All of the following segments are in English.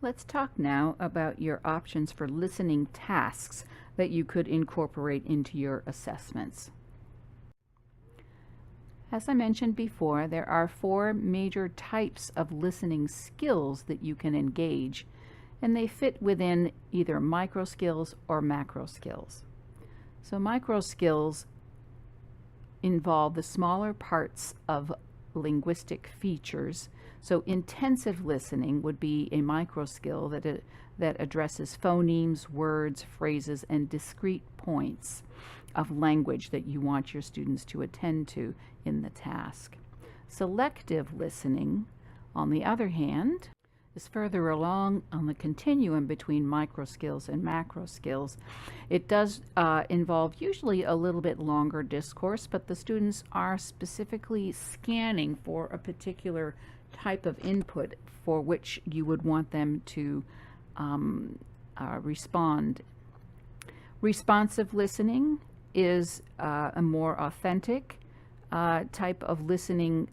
Let's talk now about your options for listening tasks that you could incorporate into your assessments. As I mentioned before, there are 4 major types of listening skills that you can engage, and they fit within either micro skills or macro skills. So micro skills involve the smaller parts of linguistic features. So intensive listening would be a micro skill that addresses phonemes, words, phrases, and discrete points of language that you want your students to attend to in the task. Selective listening, on the other hand, is further along on the continuum between micro skills and macro skills. It does involve usually a little bit longer discourse, but the students are specifically scanning for a particular type of input for which you would want them to respond. Responsive listening is a more authentic type of listening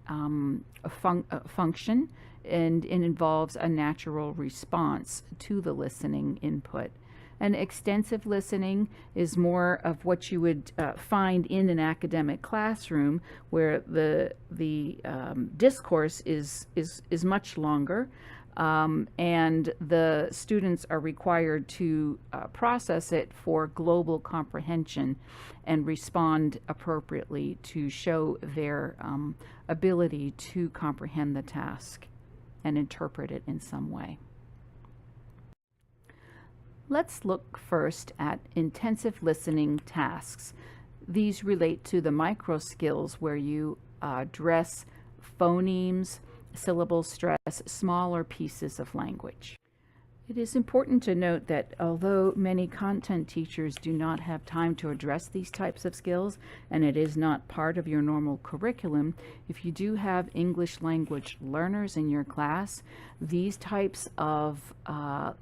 function, and it involves a natural response to the listening input. And extensive listening is more of what you would find in an academic classroom, where the discourse is much longer, and the students are required to process it for global comprehension and respond appropriately to show their ability to comprehend the task and interpret it in some way. Let's look first at intensive listening tasks. These relate to the micro skills where you address phonemes, syllable stress, smaller pieces of language. It is important to note that although many content teachers do not have time to address these types of skills, and it is not part of your normal curriculum, if you do have English language learners in your class, these types of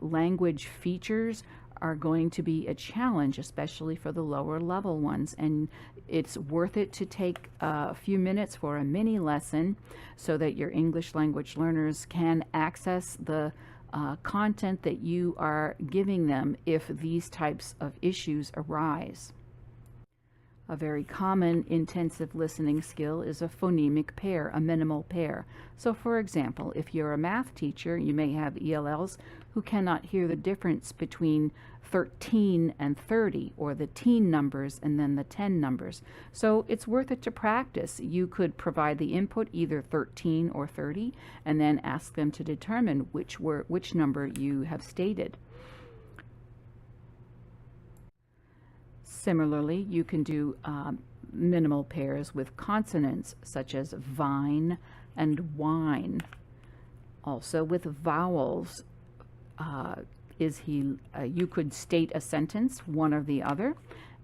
language features are going to be a challenge, especially for the lower level ones, and it's worth it to take a few minutes for a mini lesson so that your English language learners can access the content that you are giving them if these types of issues arise. A very common intensive listening skill is a phonemic pair, a minimal pair. So for example, if you're a math teacher, you may have ELLs who cannot hear the difference between 13 and 30, or the teen numbers and then the 10 numbers. So it's worth it to practice. You could provide the input, either 13 or 30, and then ask them to determine which number you have stated. Similarly, you can do minimal pairs with consonants such as vine and wine. Also with vowels, you could state a sentence, one or the other,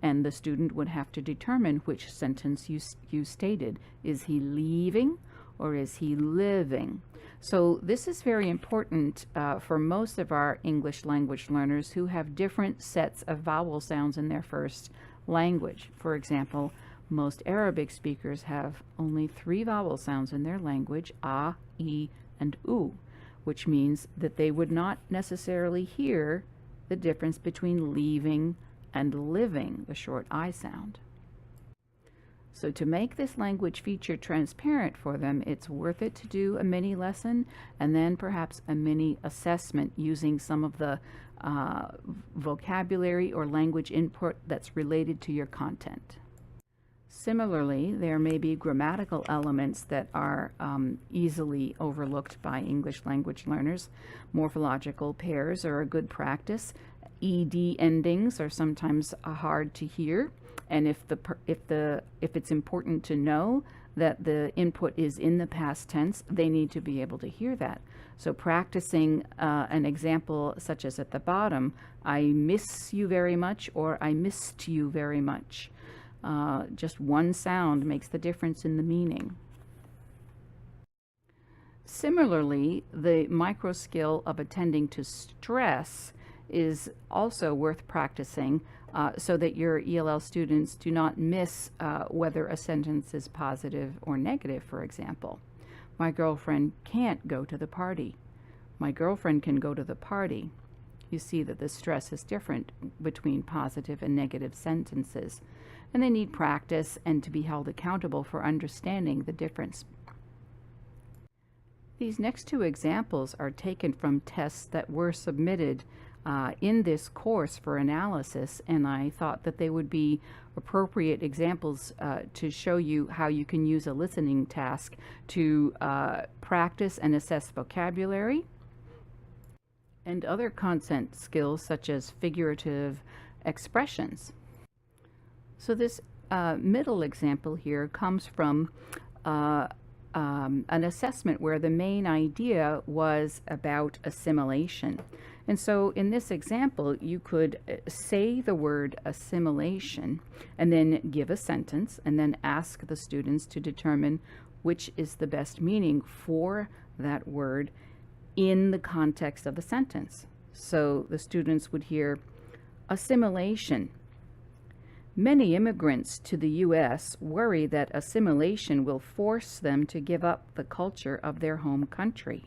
and the student would have to determine which sentence you stated. Is he leaving or is he living? So this is very important for most of our English language learners who have different sets of vowel sounds in their first language. For example, most Arabic speakers have only 3 vowel sounds in their language, a, e, and u, which means that they would not necessarily hear the difference between leaving and living, the short I sound. So to make this language feature transparent for them, it's worth it to do a mini lesson and then perhaps a mini assessment using some of the vocabulary or language input that's related to your content. Similarly, there may be grammatical elements that are easily overlooked by English language learners. Morphological pairs are a good practice. ED endings are sometimes hard to hear, and if it's important to know that the input is in the past tense, they need to be able to hear that. So practicing an example such as at the bottom, I miss you very much, or I missed you very much. Just one sound makes the difference in the meaning. Similarly, the micro skill of attending to stress is also worth practicing so that your ELL students do not miss whether a sentence is positive or negative. For example, my girlfriend can't go to the party. My girlfriend can go to the party. You see that the stress is different between positive and negative sentences, and they need practice and to be held accountable for understanding the difference. These next two examples are taken from tests that were submitted in this course for analysis, and I thought that they would be appropriate examples to show you how you can use a listening task to practice and assess vocabulary and other content skills such as figurative expressions. So this middle example here comes from an assessment where the main idea was about assimilation. And so in this example, you could say the word assimilation and then give a sentence and then ask the students to determine which is the best meaning for that word in the context of the sentence. So the students would hear assimilation. Many immigrants to the U.S. worry that assimilation will force them to give up the culture of their home country.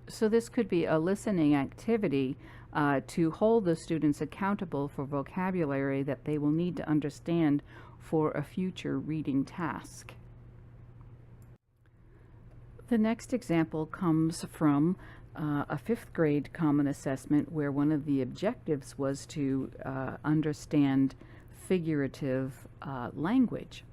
So this could be a listening activity to hold the students accountable for vocabulary that they will need to understand for a future reading task. The next example comes from a fifth grade common assessment where one of the objectives was to understand figurative language.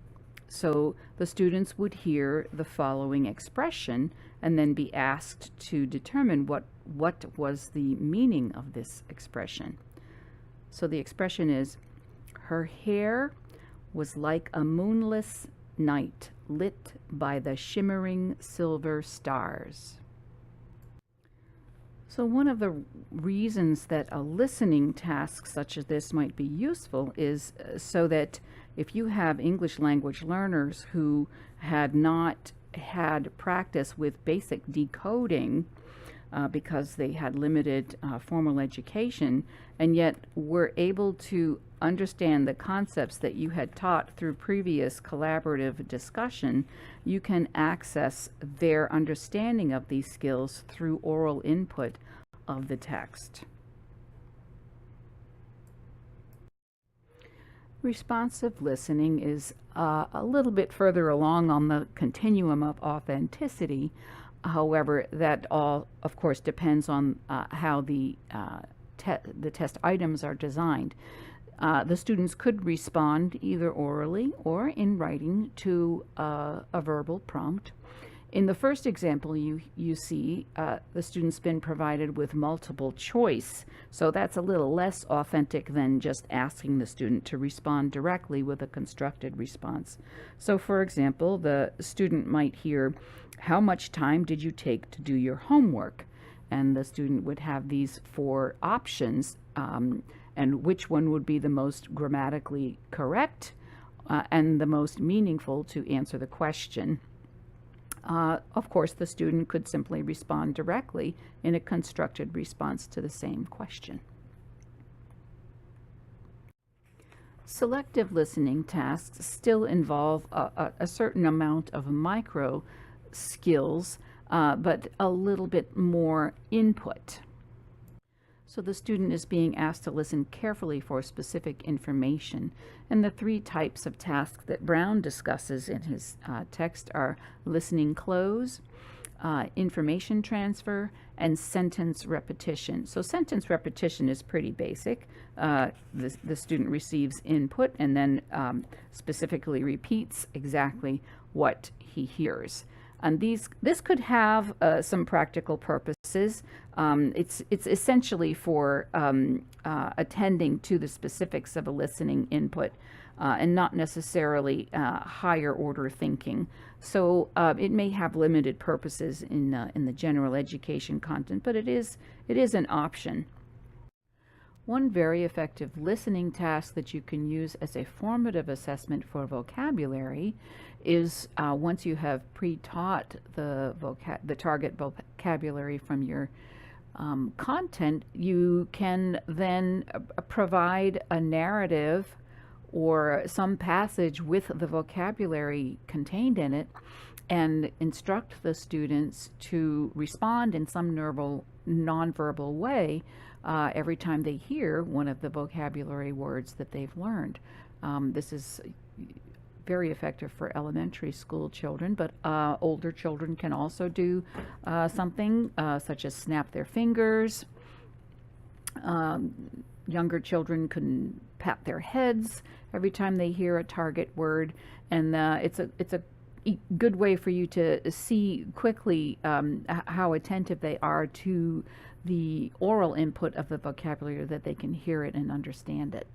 So the students would hear the following expression and then be asked to determine what was the meaning of this expression. So the expression is, her hair was like a moonless night lit by the shimmering silver stars. So one of the reasons that a listening task such as this might be useful is so that if you have English language learners who had not had practice with basic decoding because they had limited formal education, and yet were able to understand the concepts that you had taught through previous collaborative discussion, you can access their understanding of these skills through oral input of the text. Responsive listening is a little bit further along on the continuum of authenticity. However, that all, of course, depends on how the test items are designed. The students could respond either orally or in writing to a verbal prompt. In the first example, you see the student's been provided with multiple choice, so that's a little less authentic than just asking the student to respond directly with a constructed response. So for example, the student might hear, how much time did you take to do your homework? And the student would have these four options, and which one would be the most grammatically correct and the most meaningful to answer the question. Of course, the student could simply respond directly in a constructed response to the same question. Selective listening tasks still involve a certain amount of micro skills, but a little bit more input. So the student is being asked to listen carefully for specific information. And the three types of tasks that Brown discusses in his text are listening close, information transfer, and sentence repetition. So sentence repetition is pretty basic. The student receives input and then specifically repeats exactly what he hears. And this could have some practical purposes. It's essentially for attending to the specifics of a listening input and not necessarily higher order thinking. So it may have limited purposes in the general education content, but it is an option. One very effective listening task that you can use as a formative assessment for vocabulary is once you have pre-taught the target vocabulary from your content, you can then provide a narrative or some passage with the vocabulary contained in it and instruct the students to respond in some nonverbal way every time they hear one of the vocabulary words that they've learned. This is very effective for elementary school children, but older children can also do something such as snap their fingers. Younger children can pat their heads every time they hear a target word, and it's a good way for you to see quickly how attentive they are to the oral input of the vocabulary, that they can hear it and understand it.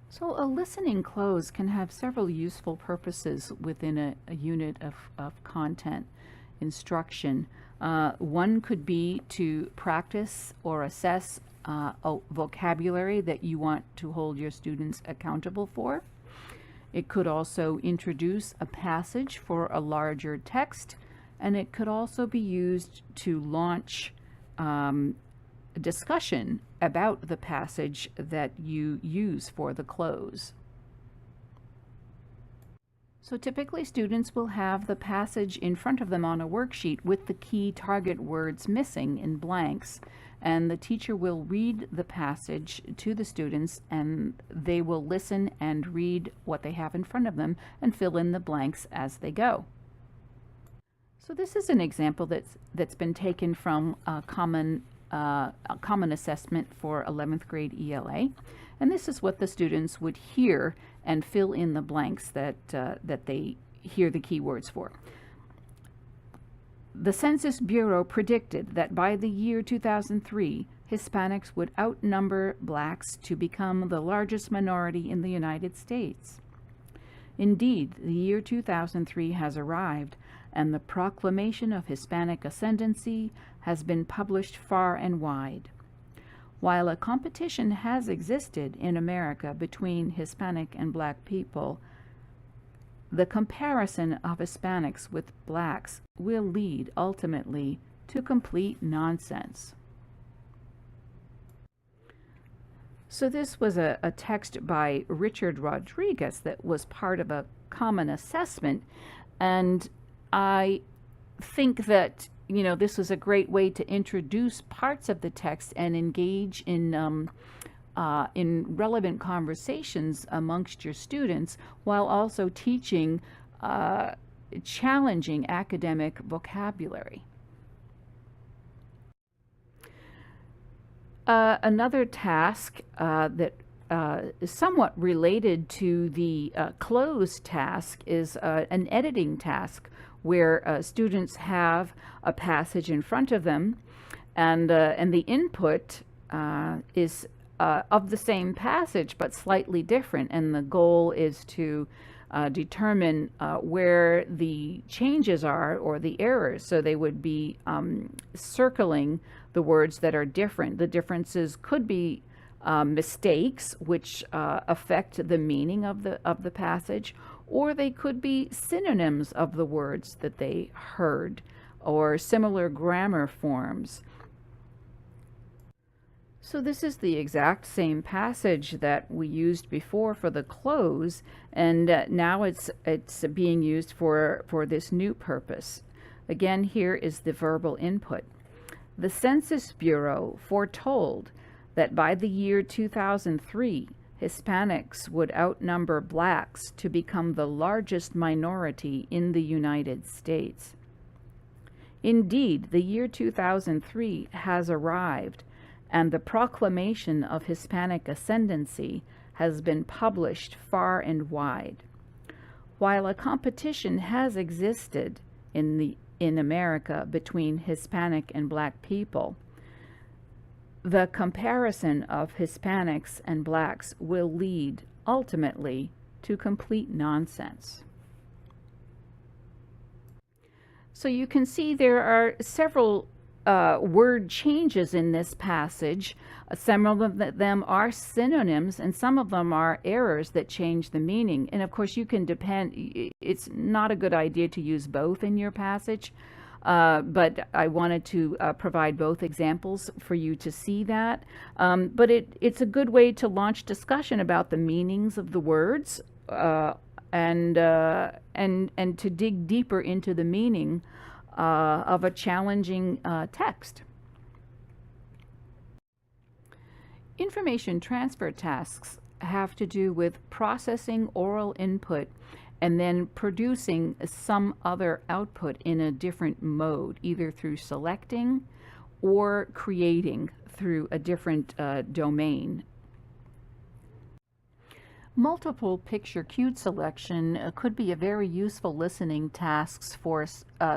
So a listening close can have several useful purposes within a unit of content instruction. One could be to practice or assess a vocabulary that you want to hold your students accountable for. It could also introduce a passage for a larger text, and it could also be used to launch a discussion about the passage that you use for the close. So typically students will have the passage in front of them on a worksheet with the key target words missing in blanks, and the teacher will read the passage to the students, and they will listen and read what they have in front of them and fill in the blanks as they go. So this is an example that's been taken from a common assessment for 11th grade ELA, and this is what the students would hear and fill in the blanks that they hear the keywords for. The Census Bureau predicted that by the year 2003, Hispanics would outnumber blacks to become the largest minority in the United States. Indeed, the year 2003 has arrived, and the proclamation of Hispanic ascendancy has been published far and wide. While a competition has existed in America between Hispanic and black people, the comparison of Hispanics with blacks will lead ultimately to complete nonsense. So this was a text by Richard Rodriguez that was part of a common assessment, and I think that this was a great way to introduce parts of the text and engage in relevant conversations amongst your students, while also teaching challenging academic vocabulary. Another task that is somewhat related to the close task is an editing task, where students have a passage in front of them, and the input is of the same passage but slightly different, and the goal is to determine where the changes are or the errors. So they would be circling the words that are different. The differences could be mistakes which affect the meaning of the passage, or they could be synonyms of the words that they heard, or similar grammar forms. So this is the exact same passage that we used before for the close, and now it's being used for this new purpose. Again, here is the verbal input. The Census Bureau foretold that by the year 2003, Hispanics would outnumber blacks to become the largest minority in the United States. Indeed, the year 2003 has arrived, and the proclamation of Hispanic ascendancy has been published far and wide. While a competition has existed in America between Hispanic and black people, the comparison of Hispanics and blacks will lead ultimately to complete nonsense. So you can see there are several word changes in this passage. Some of them are synonyms, and some of them are errors that change the meaning. And of course, you can it's not a good idea to use both in your passage. But I wanted to provide both examples for you to see that. But it's a good way to launch discussion about the meanings of the words and to dig deeper into the meaning of a challenging text. Information transfer tasks have to do with processing oral input and then producing some other output in a different mode, either through selecting or creating through a different domain. Multiple picture cued selection could be a very useful listening task for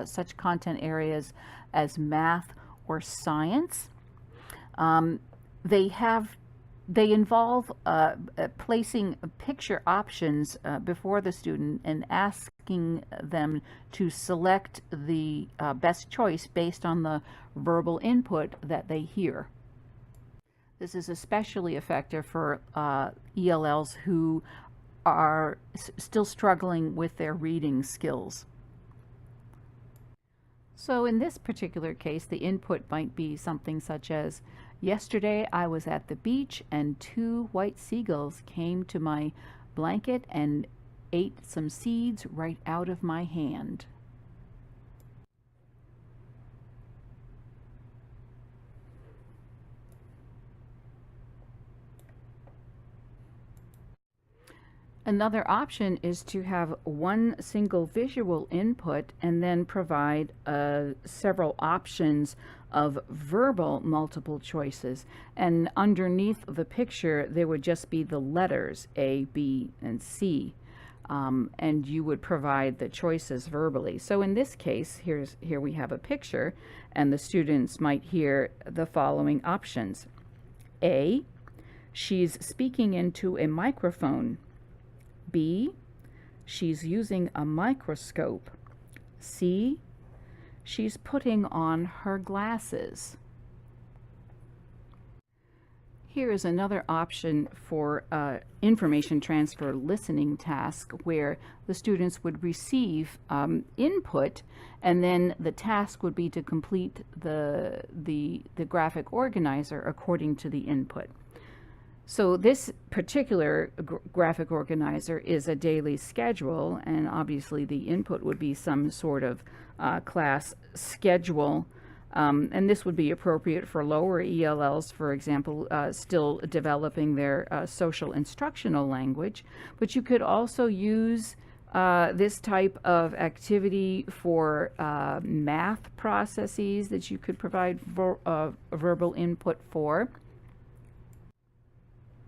such content areas as math or science. They involve placing picture options before the student and asking them to select the best choice based on the verbal input that they hear. This is especially effective for ELLs who are still struggling with their reading skills. So in this particular case, the input might be something such as, "Yesterday I was at the beach and 2 white seagulls came to my blanket and ate some seeds right out of my hand." Another option is to have one single visual input and then provide several options of verbal multiple choices. And underneath the picture, there would just be the letters A, B, and C. And you would provide the choices verbally. So in this case, here we have a picture, and the students might hear the following options. A, she's speaking into a microphone. B, she's using a microscope. C, she's putting on her glasses. Here is another option for information transfer listening task where the students would receive input, and then the task would be to complete the graphic organizer according to the input. So this particular graphic organizer is a daily schedule, and obviously the input would be some sort of class schedule. And this would be appropriate for lower ELLs, for example, still developing their social instructional language. But you could also use this type of activity for math processes that you could provide verbal input for,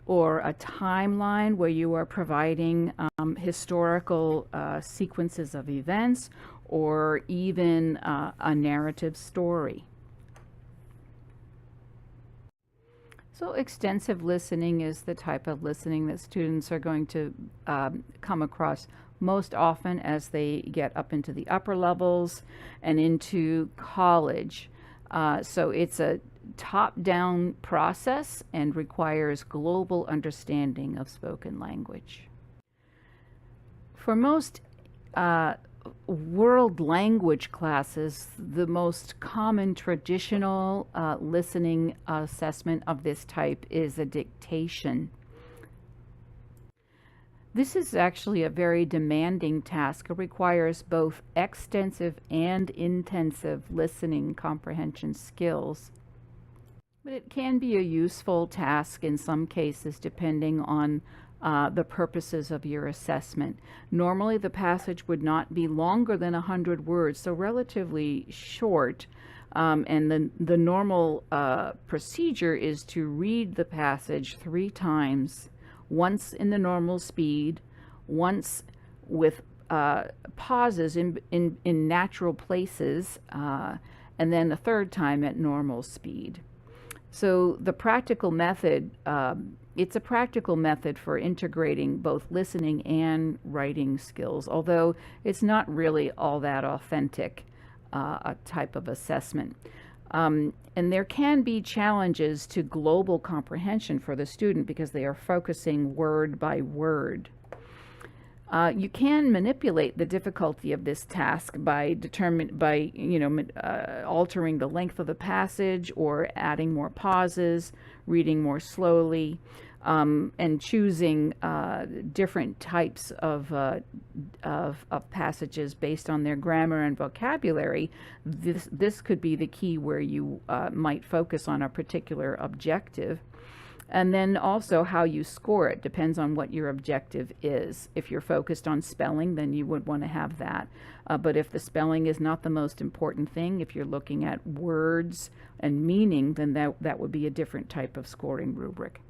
or a timeline where you are providing historical sequences of events, or even a narrative story. So extensive listening is the type of listening that students are going to come across most often as they get up into the upper levels and into college. So it's a top-down process and requires global understanding of spoken language. For most world language classes, the most common traditional listening assessment of this type is a dictation. This is actually a very demanding task. It requires both extensive and intensive listening comprehension skills. But it can be a useful task in some cases depending on the purposes of your assessment. Normally the passage would not be longer than 100 words, so relatively short. And the normal procedure is to read the passage 3 times, once in the normal speed, once with pauses in natural places, and then a 3rd time at normal speed. So the practical method, it's a practical method for integrating both listening and writing skills, although it's not really all that authentic a type of assessment. And there can be challenges to global comprehension for the student because they are focusing word by word. You can manipulate the difficulty of this task by altering the length of the passage or adding more pauses, reading more slowly. and choosing different types of passages based on their grammar and vocabulary, this could be the key where you might focus on a particular objective. And then also how you score it depends on what your objective is. If you're focused on spelling, then you would want to have that. But if the spelling is not the most important thing, if you're looking at words and meaning, then that would be a different type of scoring rubric.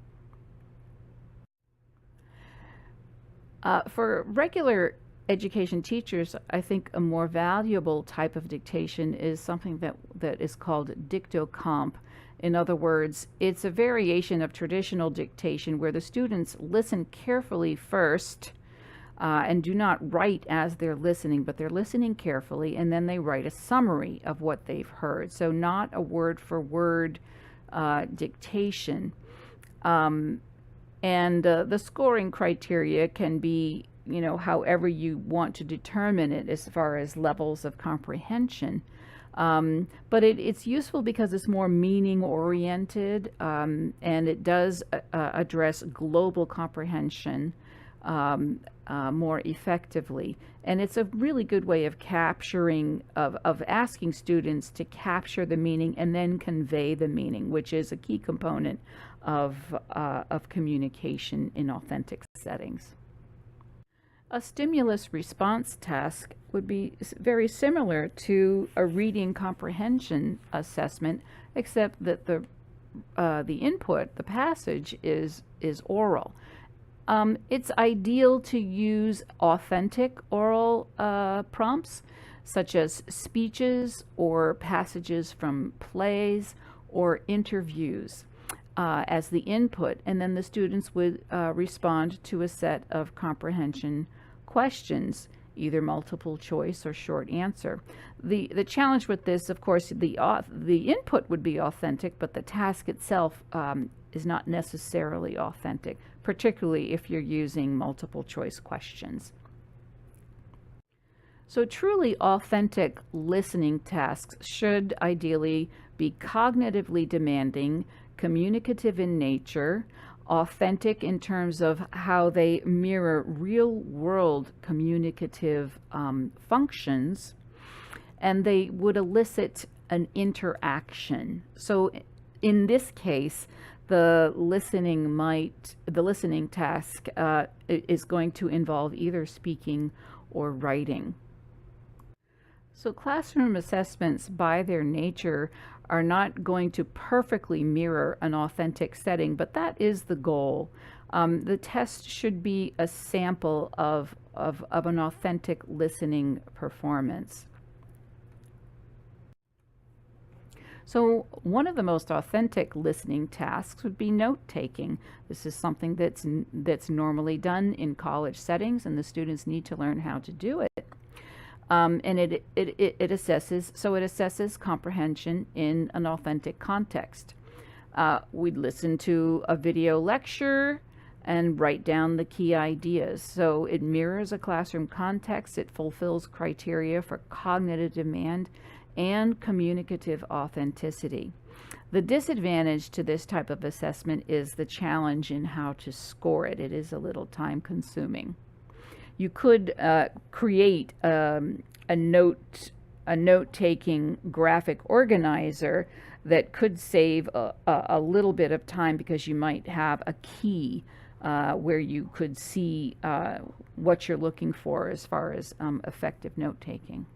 For regular education teachers, I think a more valuable type of dictation is something that is called dicto-comp. In other words, it's a variation of traditional dictation where the students listen carefully first and do not write as they're listening, but they're listening carefully, and then they write a summary of what they've heard. So not a word-for-word dictation. And the scoring criteria can be, however you want to determine it as far as levels of comprehension. But it's useful because it's more meaning oriented, and it does address global comprehension more effectively. And it's a really good way of capturing, of asking students to capture the meaning and then convey the meaning, which is a key component of communication in authentic settings. A stimulus response task would be very similar to a reading comprehension assessment, except that the input, the passage, is oral. It's ideal to use authentic oral prompts, such as speeches or passages from plays or interviews as the input, and then the students would respond to a set of comprehension questions, either multiple choice or short answer. The challenge with this, of course, the input would be authentic, but the task itself is not necessarily authentic, particularly if you're using multiple choice questions. So truly authentic listening tasks should ideally be cognitively demanding, communicative in nature, authentic in terms of how they mirror real-world communicative functions, and they would elicit an interaction. So in this case, the listening task is going to involve either speaking or writing. So classroom assessments, by their nature, are not going to perfectly mirror an authentic setting, but that is the goal. The test should be a sample of an authentic listening performance. So one of the most authentic listening tasks would be note-taking. This is something that's normally done in college settings, and the students need to learn how to do it. And it assesses comprehension in an authentic context. We'd listen to a video lecture and write down the key ideas. So it mirrors a classroom context. It fulfills criteria for cognitive demand and communicative authenticity. The disadvantage to this type of assessment is the challenge in how to score it. It is a little time consuming. You could create a note-taking graphic organizer that could save a little bit of time, because you might have a key where you could see what you're looking for as far as effective note-taking.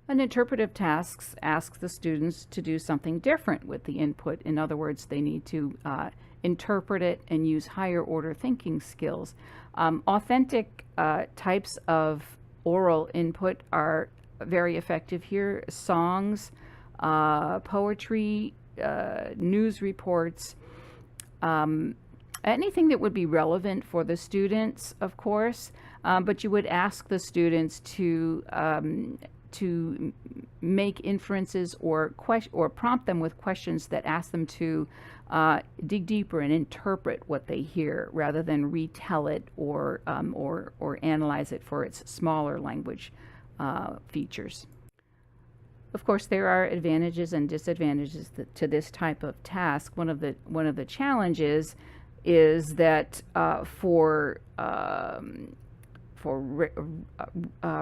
An interpretive task asks the students to do something different with the input. In other words, they need to interpret it and use higher order thinking skills. Authentic types of oral input are very effective here. Songs, poetry, news reports, anything that would be relevant for the students, of course, but you would ask the students to make inferences or prompt them with questions that ask them to dig deeper and interpret what they hear, rather than retell it or analyze it for its smaller language features. Of course, there are advantages and disadvantages to this type of task. One of the challenges is that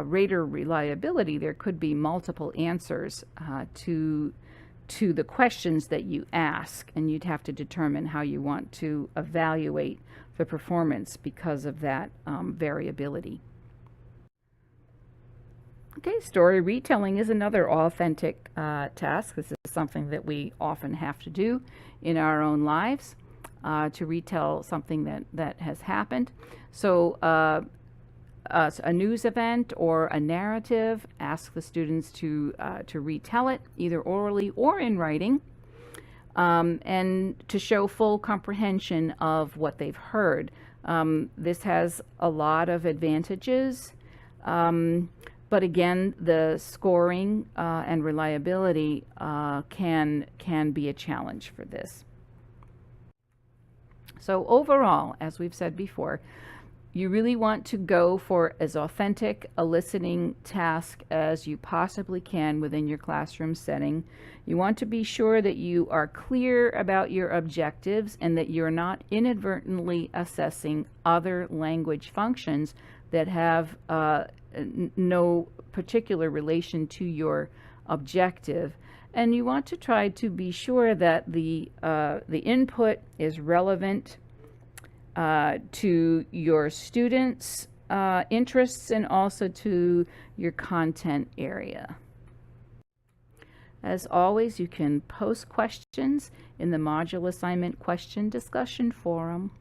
rater reliability, there could be multiple answers to the questions that you ask, and you'd have to determine how you want to evaluate the performance because of that variability. Okay, story retelling is another authentic task. This is something that we often have to do in our own lives to retell something that has happened. So a news event or a narrative, ask the students to retell it either orally or in writing, and to show full comprehension of what they've heard. This has a lot of advantages, but again, the scoring and reliability can be a challenge for this. So overall, as we've said before, you really want to go for as authentic a listening task as you possibly can within your classroom setting. You want to be sure that you are clear about your objectives and that you're not inadvertently assessing other language functions that have no particular relation to your objective. And you want to try to be sure that the input is relevant to your students' interests and also to your content area. As always, you can post questions in the module assignment question discussion forum.